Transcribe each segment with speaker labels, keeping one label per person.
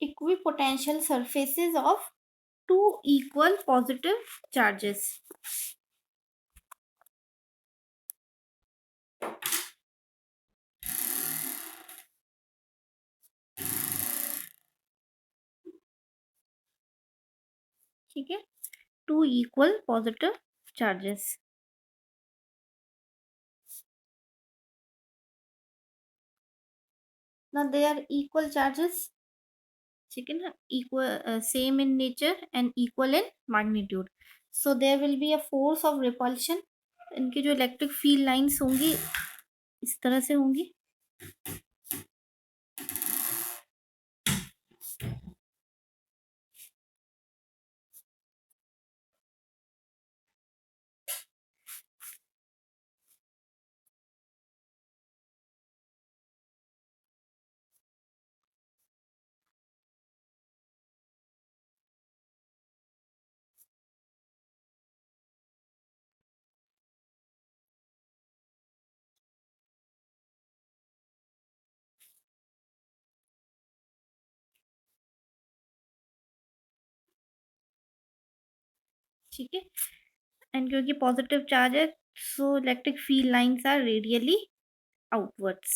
Speaker 1: equipotential surfaces of two equal positive charges. ठीक है, two equal positive charges. Now they are equal charges, ठीक है ना, equal, same in nature and equal in magnitude. So there will be a force of repulsion. इनकी जो electric field lines होंगी इस तरह से होंगी. ठीक है, एंड क्योंकि पॉजिटिव चार्ज है so electric field lines are radially outwards.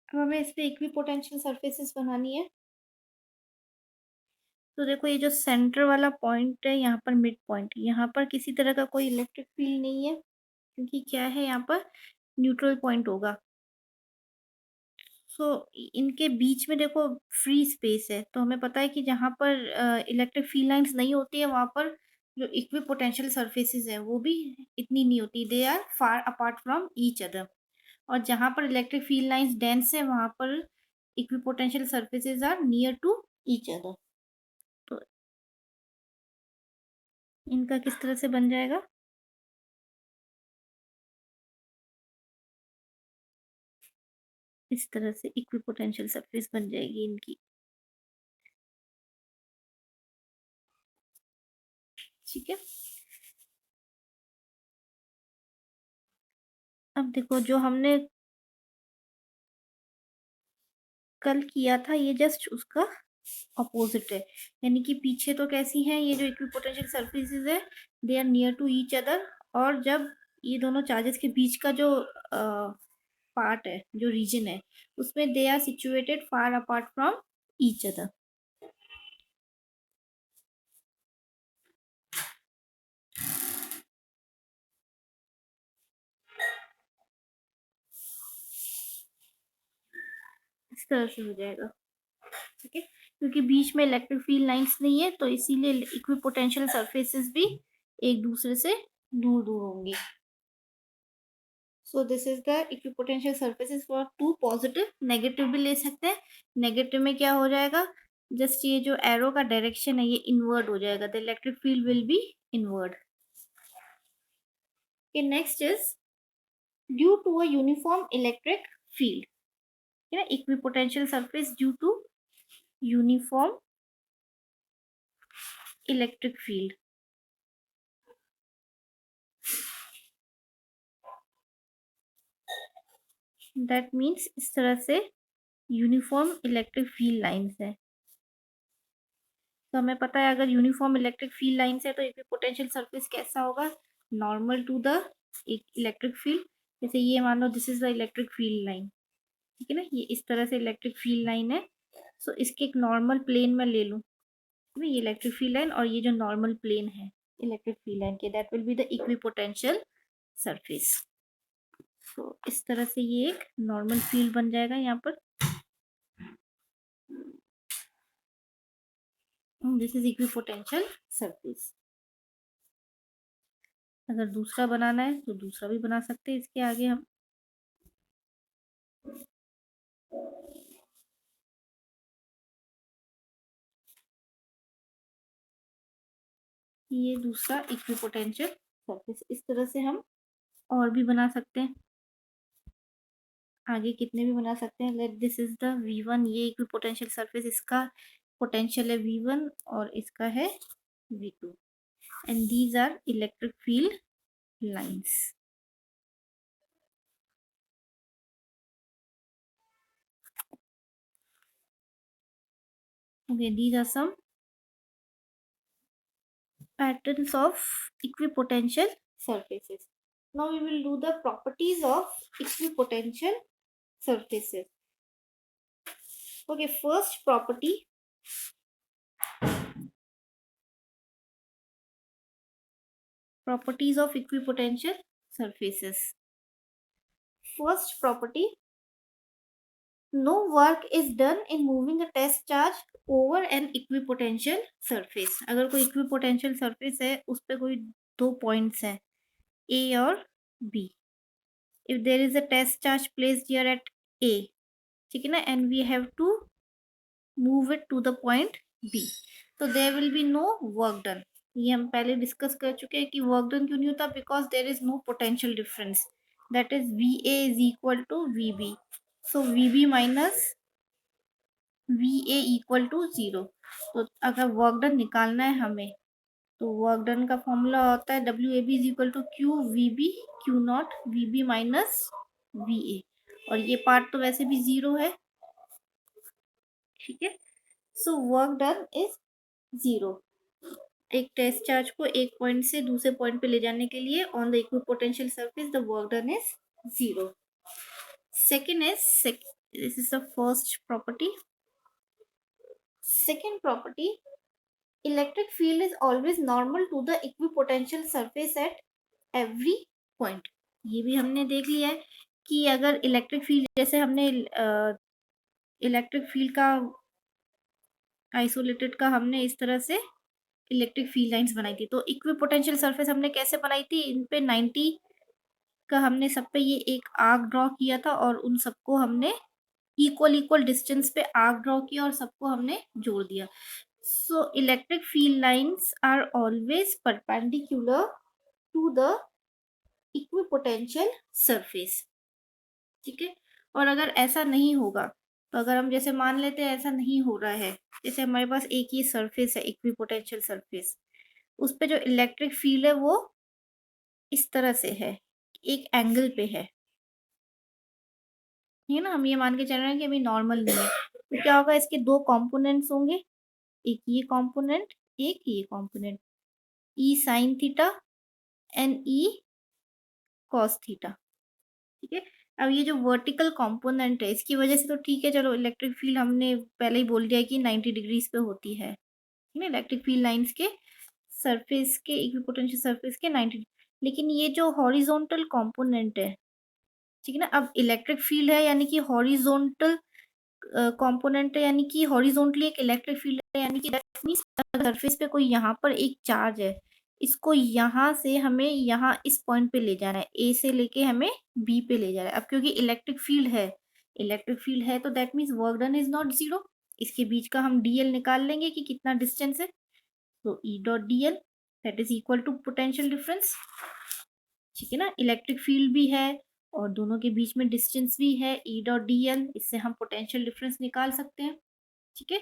Speaker 1: अब हमें इस पे इक्विपोटेंशियल सरफेसेस बनानी है. तो देखो ये जो सेंटर वाला पॉइंट है यहाँ पर मिड पॉइंट, यहाँ पर किसी तरह का कोई इलेक्ट्रिक फील्ड नहीं है क्योंकि क्या है यहाँ पर न्यूट्रल पॉइंट होगा. सो इनके बीच में देखो फ्री स्पेस है, तो हमें पता है कि जहाँ पर इलेक्ट्रिक फील्ड लाइंस नहीं होती है वहाँ पर जो इक्विपोटेंशियल सरफेसेस है वो भी इतनी नहीं होती. They are far apart from each other. और जहाँ पर इलेक्ट्रिक फील्ड लाइंस डेंस है वहाँ पर equipotential surfaces are near to each other. तो इनका किस तरह से बन जाएगा, इस तरह से इक्विपोटेंशियल सरफेस बन जाएगी इनकी. ठीक है, अब देखो जो हमने कल किया था ये जस्ट उसका अपोजिट है. यानी कि पीछे तो कैसी हैं ये जो इक्विपोटेंशियल सरफेसेस है, they are near to each other. और जब ये दोनों चार्जेस के बीच का जो पार्ट है, जो रीजन है, उसमें they are situated far apart from each other. इस तरह से हो जाएगा. ठीक है, क्योंकि बीच में इलेक्ट्रिक फील्ड लाइंस नहीं है तो इसीलिए इक्विपोटेंशियल सरफेसेस भी एक दूसरे से दूर दूर होंगे. So this is the equipotential surfaces for two positive. Negative भी ले सकते हैं. नेगेटिव में क्या हो जाएगा, जस्ट ये जो एरो का डायरेक्शन है ये इनवर्ड हो जाएगा. The electric field will be inward. Okay, next is due to a uniform electric field. You know, equipotential surface due to uniform electric field. That means इस तरह से यूनिफॉर्म इलेक्ट्रिक फील्ड लाइंस है. तो हमें पता है अगर यूनिफॉर्म इलेक्ट्रिक फील्ड लाइंस है तो इक्विपोटेंशियल सरफेस कैसा होगा, normal to the electric field. जैसे ये मान लो this is the electric field line. ठीक है ना, ये इस तरह से इलेक्ट्रिक फील्ड लाइन है. सो इसके एक नॉर्मल प्लेन में ले लूँ ये इलेक्ट्रिक फील्ड लाइन और ये जो नॉर्मल प्लेन है इलेक्ट्रिक फील्ड लाइन के, that will be the equipotential surface. तो इस तरह से ये एक नॉर्मल फील्ड बन जाएगा यहाँ पर. This is equipotential surface. अगर दूसरा बनाना है तो दूसरा भी बना सकते हैं इसके आगे हम. ये दूसरा इक्विपोटेंशियल सरफेस. इस तरह से हम और भी बना सकते हैं, आगे कितने भी बना सकते हैं. Let this is the V1. ये इक्विपोटेंशियल सरफेस, इसका पोटेंशियल है V1 और इसका है V2. and these are electric field lines. Okay, these are some patterns of equipotential surfaces. Now we will do the properties of equipotential surfaces. Okay, first property, properties of equipotential surfaces. First property, no work is done in moving a test charge over an equipotential surface. अगर कोई equipotential surface है उस पे कोई दो points हैं A और B. If there is a test charge placed here at A, ठीक है ना, and we have to move it to the point B, तो there will be no work done. ये हम पहले डिस्कस कर चुके हैं कि वर्क डन क्यों नहीं होता, because there is no potential difference, that is V A is equal to V B. So V B minus V A equal to zero. तो अगर वर्क डन निकालना है हमें, तो वर्क डन का फॉर्मूला होता है W A B is equal to Q V B Q naught V B minus V A, और ये पार्ट तो वैसे भी जीरो है. ठीक है, so work done is zero. एक टेस्ट चार्ज को एक पॉइंट से दूसरे पॉइंट पे ले जाने के लिए on the equipotential surface the work done is zero. Second is, this is the first property. Second property, electric field is always normal to the equipotential surface at every point. ये भी हमने देख लिया है कि अगर इलेक्ट्रिक फील्ड, जैसे हमने इलेक्ट्रिक फील्ड का आइसोलेटेड का हमने इस तरह से इलेक्ट्रिक फील्ड लाइंस बनाई थी, तो इक्विपोटेंशियल सरफेस हमने कैसे बनाई थी, इन पे 90 का हमने सब पे ये एक आर्क ड्रॉ किया था और उन सबको हमने इक्वल डिस्टेंस पे आर्क ड्रॉ किया और सबको हमने जोड़ दिया. So electric field lines are always perpendicular to the equipotential surface. ठीक है, और अगर ऐसा नहीं होगा, तो अगर हम जैसे मान लेते हैं ऐसा नहीं हो रहा है, जैसे हमारे पास एक ही सरफेस है इक्विपोटेंशियल सरफेस, उस पे जो इलेक्ट्रिक फील्ड है वो इस तरह से है, एक एंगल पे है, ठीक है ना, हम ये मान के चल रहे हैं कि अभी नॉर्मल नहीं है, तो क्या होगा, इसके दो कंपोनेंट्स होंगे, एक ये कंपोनेंट, एक ये component, E sine theta and E cos theta. ठीक है, अब ये जो वर्टिकल कंपोनेंट है इसकी वजह से तो ठीक है, चलो इलेक्ट्रिक फील्ड हमने पहले ही बोल दिया कि 90 डिग्रीज पे होती है, ठीक है, इलेक्ट्रिक फील्ड लाइंस के सरफेस के इक्विपोटेंशियल सरफेस के 90, लेकिन ये जो हॉरिजॉन्टल कंपोनेंट है, ठीक है ना, अब इलेक्ट्रिक फील्ड है यानी कि हॉरिजॉन्टल कंपोनेंट है, यानी कि हॉरिजॉन्टली एक इलेक्ट्रिक फील्ड है, यानी कि दैट मींस सरफेस पे कोई यहाँ पर एक चार्ज है, इसको यहाँ से हमें यहाँ इस पॉइंट पे ले जाना है, ए से लेके हमें बी पे ले जाना है. अब क्योंकि इलेक्ट्रिक फील्ड है तो that means work done is not zero. इसके बीच का हम डीएल निकाल लेंगे कि कितना डिस्टेंस है, तो E dot DL that is equal to potential difference. ठीक है ना, इलेक्ट्रिक फील्ड भी है और दोनों के बीच में डिस्टेंस भी है, ई डॉट डी एल, इससे हम पोटेंशियल डिफरेंस निकाल सकते हैं. ठीक है,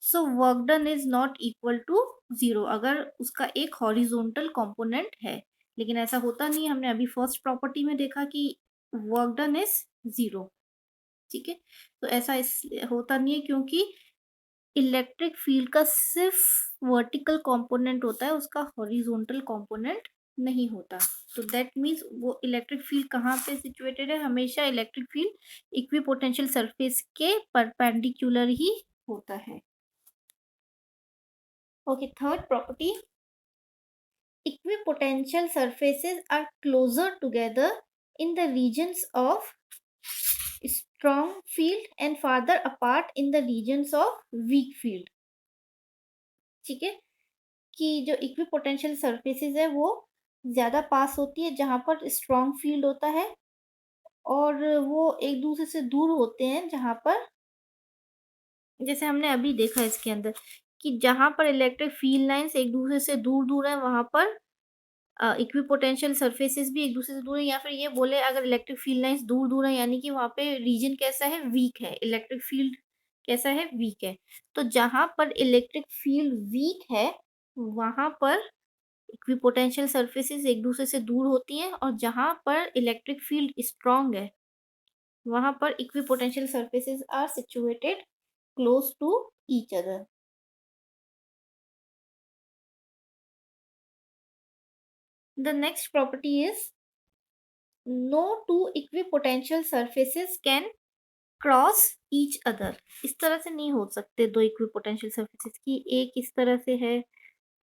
Speaker 1: so work done is not equal to zero अगर उसका एक हॉरिजॉन्टल कंपोनेंट है, लेकिन ऐसा होता नहीं है. हमने अभी फर्स्ट प्रॉपर्टी में देखा कि वर्क डन इज जीरो. ठीक है, तो ऐसा होता नहीं है क्योंकि इलेक्ट्रिक फील्ड का सिर्फ वर्टिकल कंपोनेंट होता है, उसका हॉरिजॉन्टल कंपोनेंट नहीं होता. तो दैट मीन्स वो इलेक्ट्रिक फील्ड कहाँ पे सिचुएटेड है, हमेशा इलेक्ट्रिक फील्ड इक्विपोटेंशियल सरफेस के परपेंडिकुलर ही होता है. Okay, third property, equipotential surfaces are closer together in the regions of strong field and farther apart in the regions of weak field. ठीक है, कि जो इक्विपोटेंशियल सरफेसेस है वो ज़्यादा पास होती है जहाँ पर स्ट्रॉन्ग फील्ड होता है, और वो एक दूसरे से दूर होते हैं जहाँ पर, जैसे हमने अभी देखा इसके अंदर कि जहाँ पर इलेक्ट्रिक फील्ड लाइंस एक दूसरे से दूर दूर है वहाँ पर इक्विपोटेंशियल सरफेसेस भी एक दूसरे से दूर है, या फिर ये बोले अगर इलेक्ट्रिक फील्ड लाइंस दूर दूर है यानी कि वहाँ पे रीजन कैसा है, वीक है, इलेक्ट्रिक फील्ड कैसा है, वीक है. तो जहाँ पर इलेक्ट्रिक फील्ड वीक है वहां पर इक्विपोटेंशियल सर्फेसेस एक दूसरे से दूर होती हैं, और जहां पर इलेक्ट्रिक फील्ड स्ट्रांग है वहां पर equipotential surfaces are situated close to each other. The next property is no two equipotential surfaces can cross each other. इस तरह से नहीं हो सकते दो इक्विपोटेंशियल सर्फेसेस की, एक इस तरह से है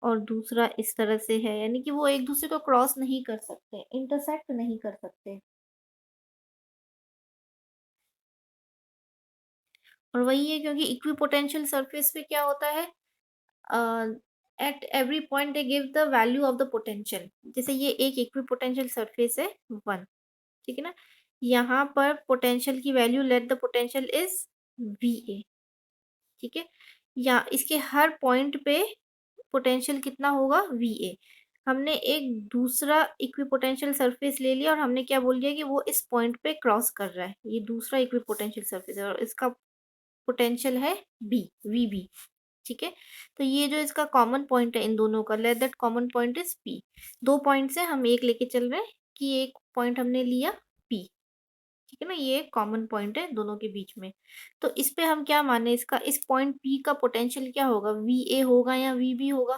Speaker 1: और दूसरा इस तरह से है, यानी कि वो एक दूसरे को क्रॉस नहीं कर सकते, इंटरसेक्ट नहीं कर सकते. और वही है क्योंकि इक्विपोटेंशियल सरफेस पे क्या होता है, eight every point they give the value of the potential. जैसे ये एक इक्विपोटेंशियल सरफेस है 1, ठीक है ना. यहाँ पर पोटेंशियल की value, let the potential is V ए, ठीक है. या इसके हर पॉइंट पे पोटेंशियल कितना होगा वी ए. हमने एक दूसरा इक्विपोटेंशियल सरफेस ले लिया और हमने क्या बोल दिया कि वो इस पॉइंट पे क्रॉस कर रहा है, ये दूसरा इक्विपोटेंशियल सरफेस है और इसका पोटेंशियल है बी, वी बी, ठीक है. तो ये जो इसका कॉमन पॉइंट है इन दोनों का, let that common point is P. दो पॉइंट से हम एक लेके चल रहे हैं कि एक पॉइंट हमने लिया पी, ठीक है ना. ये कॉमन पॉइंट है दोनों के बीच में. तो इस पे हम क्या माने, इसका इस पॉइंट पी का पोटेंशियल क्या होगा, वी ए होगा या वी बी होगा,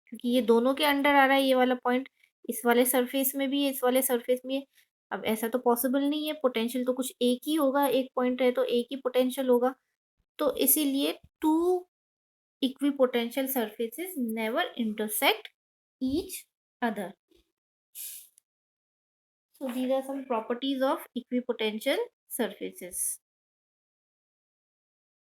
Speaker 1: क्योंकि ये दोनों के अंडर आ रहा है ये वाला पॉइंट. इस वाले सरफेस में भी है, इस वाले सरफेस में है. अब ऐसा तो पॉसिबल नहीं है, पोटेंशियल तो कुछ एक ही होगा, एक पॉइंट है तो एक ही पोटेंशियल होगा. तो इसीलिए to equipotential surfaces never intersect each other. So these are some properties of equipotential surfaces.